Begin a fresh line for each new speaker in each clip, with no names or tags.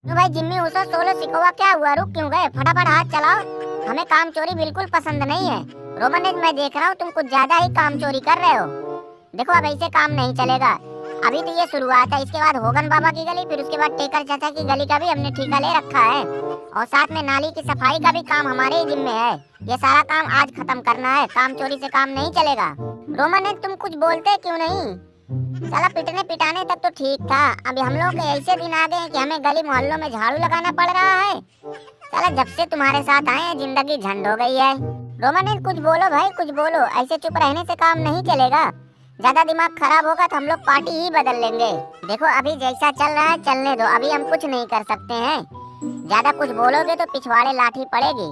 तो भाई जिम्मी उसे सोलो सिकोवा क्या हुआ, रुक क्यों गए? फटाफट हाथ चलाओ, हमें काम चोरी बिल्कुल पसंद नहीं है। रोमन रेंज मैं देख रहा हूँ तुम कुछ ज्यादा ही काम चोरी कर रहे हो। देखो अब ऐसे काम नहीं चलेगा, अभी तो ये शुरुआत है, इसके बाद होगन बाबा की गली, फिर उसके बाद टेकर चाचा की गली का भी हमने ठेका ले रखा है, और साथ में नाली की सफाई का भी काम हमारे ही जिम्मे है। ये सारा काम आज खत्म करना है, काम चोरी से काम नहीं चलेगा। रोमन रेंज तुम कुछ बोलते क्यों नहीं? साला पिटने पिटाने तक तो ठीक था, अभी हम लोग के ऐसे दिन आ गए हैं कि हमें गली मोहल्लों में झाड़ू लगाना पड़ रहा है। साला जब से तुम्हारे साथ आए हैं जिंदगी झंड हो गई है। रोमन रेंज कुछ बोलो भाई, कुछ बोलो, ऐसे चुप रहने से काम नहीं चलेगा। ज्यादा दिमाग खराब होगा तो हम लोग पार्टी ही बदल लेंगे। देखो अभी जैसा चल रहा है चलने दो, अभी हम कुछ नहीं कर सकते हैं। ज्यादा कुछ बोलोगे तो पिछवाड़े लाठी पड़ेगी,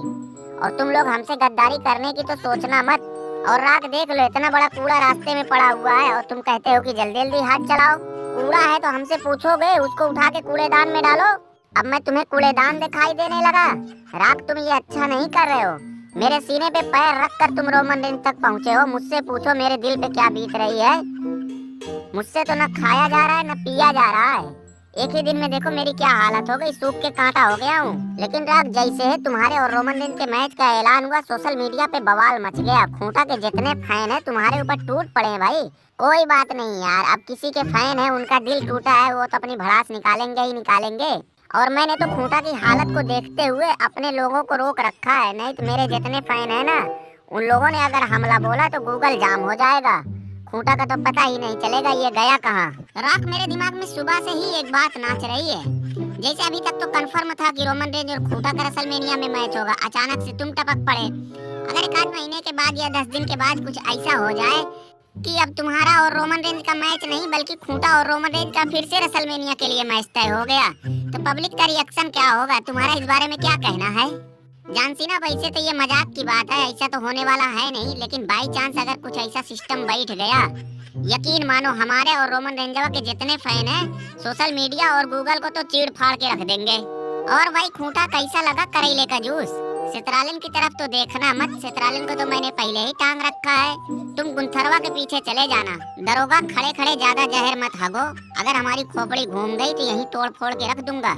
और तुम लोग हमसे गद्दारी करने की तो सोचना मत। और राख देख लो, इतना बड़ा कूड़ा रास्ते में पड़ा हुआ है और तुम कहते हो कि जल्दी जल्दी हाथ चलाओ। कूड़ा है तो हमसे पूछोगे, उसको उठा के कूड़ेदान में डालो। अब मैं तुम्हें कूड़ेदान दिखाई देने लगा? राख तुम ये अच्छा नहीं कर रहे हो। मेरे सीने पे पैर रख कर तुम रोमन रेंज तक पहुँचे हो, मुझसे पूछो मेरे दिल पे क्या बीत रही है। मुझसे तो न खाया जा रहा है न पिया जा रहा है। एक ही दिन में देखो मेरी क्या हालत हो गई, सूख के कांटा हो गया हूँ। लेकिन राग जैसे है तुम्हारे और रोमन रेंज के मैच का ऐलान हुआ, सोशल मीडिया पे बवाल मच गया। खूंटा के जितने फैन है तुम्हारे ऊपर टूट पड़े भाई। कोई बात नहीं यार, अब किसी के फैन है उनका दिल टूटा है, वो तो अपनी भड़ास निकालेंगे ही निकालेंगे। और मैंने तो खूंटा की हालत को देखते हुए अपने लोगों को रोक रखा है, नहीं तो मेरे जितने फैन है ना, उन लोगों ने अगर हमला बोला तो गूगल जाम हो जाएगा। खूंटा का तो पता ही नहीं चलेगा ये गया कहाँ। राख मेरे दिमाग में सुबह से ही एक बात नाच रही है। जैसे अभी तक तो कंफर्म था कि रोमन रेंज और खूंटा का रेसलमेनिया में मैच होगा, अचानक से तुम टपक पड़े। अगर एक आध महीने के बाद या 10 दिन के बाद कुछ ऐसा हो जाए कि अब तुम्हारा और रोमन रेंज का मैच नहीं बल्कि खूंटा और रोमन रेंज का फिर से रेसलमेनिया के लिए मैच तय हो गया, तो पब्लिक का रिएक्शन क्या होगा? तुम्हारा इस बारे में क्या कहना है? जानसीना वैसे तो ये मजाक की बात है, ऐसा तो होने वाला है नहीं, लेकिन बाई चांस अगर कुछ ऐसा सिस्टम बैठ गया, यकीन मानो हमारे और रोमन रेंजवा के जितने फैन हैं सोशल मीडिया और गूगल को तो चीड़ फाड़ के रख देंगे। और भाई खूंटा कैसा लगा करेले का जूस? सितरालिन की तरफ तो देखना मत, सितरालिन को तो मैंने पहले ही टांग रखा है। तुम गुंथरवा के पीछे चले जाना। दरोगा खड़े खड़े ज्यादा जहर मत हागो, अगर हमारी खोपड़ी घूम गई तो यहीं तोड़ फोड़ के रख दूंगा।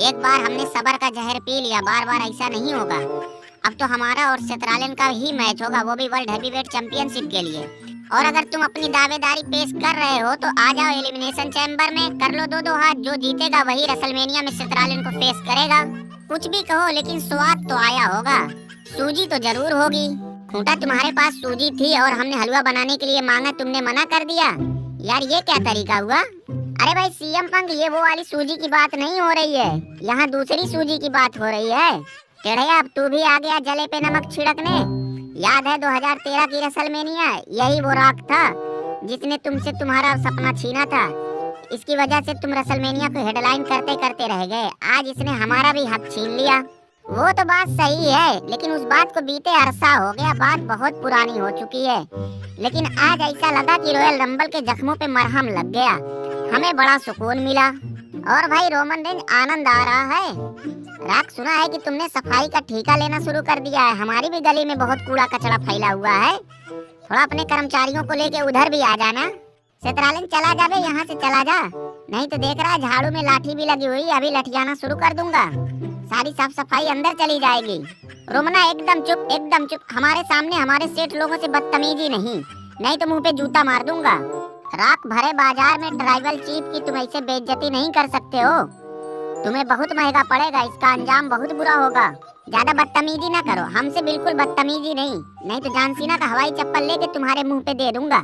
एक बार हमने सबर का जहर पी लिया, बार बार ऐसा नहीं होगा। अब तो हमारा और सितरालिन का ही मैच होगा, वो भी वर्ल्ड हैवीवेट चैंपियनशिप के लिए। और अगर तुम अपनी दावेदारी पेश कर रहे हो तो आ जाओ एलिमिनेशन चैम्बर में, कर लो दो हाथ, जो जीतेगा वही रेसलमेनिया में सितरालिन को फेस करेगा। कुछ भी कहो लेकिन स्वाद तो आया होगा, सूजी तो जरूर होगी। खूंटा तुम्हारे पास सूजी थी और हमने हलवा बनाने के लिए मांगा, तुमने मना कर दिया। यार ये क्या तरीका हुआ? अरे भाई सीएम पंग, ये वो वाली सूजी की बात नहीं हो रही है, यहाँ दूसरी सूजी की बात हो रही है। टेढ़िया अब तू भी आ गया जले पे नमक छिड़कने। याद है 2013 की रेसलमेनिया, यही वो राख था जिसने तुमसे तुम्हारा सपना छीना था। इसकी वजह से तुम रेसलमेनिया को हेडलाइन करते करते रह गए, आज इसने हमारा भी हक छीन लिया। वो तो बात सही है, लेकिन उस बात को बीते अरसा हो गया, बात बहुत पुरानी हो चुकी है। लेकिन आज ऐसा लगा कि रॉयल रंबल के जख्मों पे मरहम लग गया, हमें बड़ा सुकून मिला। और भाई रोमन रेंज आनंद आ रहा है। राख सुना है कि तुमने सफाई का ठेका लेना शुरू कर दिया है, हमारी भी गली में बहुत कूड़ा कचरा फैला हुआ है, थोड़ा अपने कर्मचारियों को लेके उधर भी आ जाना। सितरालिन चला जा बे, यहाँ से चला जा, नहीं तो देख रहा है झाड़ू में लाठी भी लगी हुई, अभी लठियाना शुरू कर दूंगा, सारी साफ सफाई अंदर चली जाएगी। रोमना एकदम चुप, एकदम चुप, हमारे सामने हमारे सेठ लोगों से बदतमीजी नहीं तो मुंह पे जूता मार दूंगा। राख भरे बाजार में ट्राइबल चीफ की तुम ऐसे बेइज्जती नहीं कर सकते हो, तुम्हें बहुत महंगा पड़ेगा, इसका अंजाम बहुत बुरा होगा। ज्यादा बदतमीजी ना करो, हमसे बिल्कुल बदतमीजी नहीं तो जानसीना का हवाई चप्पल लेके तुम्हारे मुंह पे दे दूंगा,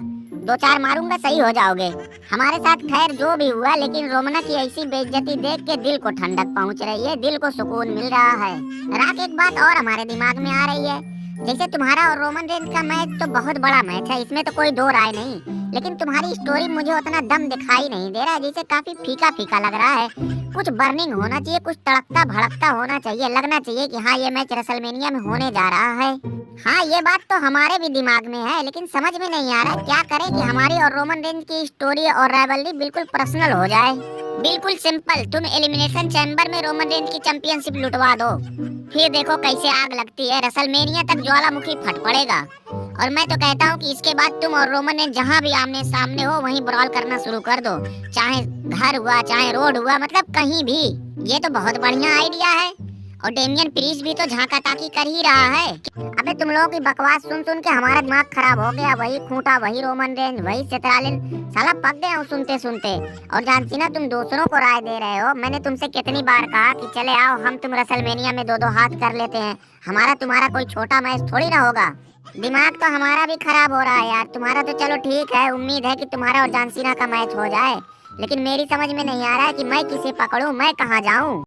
2-4 मारूंगा, सही हो जाओगे। हमारे साथ खैर जो भी हुआ, लेकिन रोमना की ऐसी बेइज्जती देख के दिल को ठंडक पहुंच रही है, दिल को सुकून मिल रहा है। राख एक बात और हमारे दिमाग में आ रही है, जैसे तुम्हारा और रोमन रेंज का मैच तो बहुत बड़ा मैच है, इसमें तो कोई दो राय नहीं, लेकिन तुम्हारी स्टोरी मुझे उतना दम दिखाई नहीं दे रहा है, जैसे काफी फीका फीका लग रहा है। कुछ बर्निंग होना चाहिए, कुछ तड़कता भड़कता होना चाहिए, लगना चाहिए कि हाँ ये मैच रेसलमेनिया में होने जा रहा है। हाँ ये बात तो हमारे भी दिमाग में है, लेकिन समझ में नहीं आ रहा क्या करें कि हमारी और रोमन रेंज की स्टोरी और राइवलरी बिल्कुल पर्सनल हो जाए। बिल्कुल सिंपल, तुम एलिमिनेशन चैम्बर में रोमन रेंज की चैंपियनशिप लुटवा दो, फिर देखो कैसे आग लगती है, रेसलमेनिया तक ज्वालामुखी फट पड़ेगा। और मैं तो कहता हूँ कि इसके बाद तुम और रोमन ने जहाँ भी आमने सामने हो वहीं ब्रॉल करना शुरू कर दो, चाहे घर हुआ चाहे रोड हुआ, मतलब कहीं भी। ये तो बहुत बढ़िया आइडिया है। और डेमियन प्रीस्ट भी तो झांका ताकी कर ही रहा है। अबे तुम लोगों की बकवास सुन सुन के हमारा दिमाग खराब हो गया। वही खूंटा, वही रोमन रेंज, वही सेथरालिन, साला पक गया हूँ सुनते सुनते। और जानती ना, तुम दूसरों को राय दे रहे हो। मैंने तुमसे कितनी बार कहा कि चले आओ हम तुम रसलमेनिया में दो दो हाथ कर लेते हैं। हमारा तुम्हारा कोई छोटा मैच थोड़ी ना होगा। दिमाग तो हमारा भी खराब हो रहा है यार। तुम्हारा तो चलो ठीक है, उम्मीद है कि तुम्हारा और जानसीना का मैच हो जाए, लेकिन मेरी समझ में नहीं आ रहा है कि मैं किसे पकड़ूं, मैं कहां जाऊं।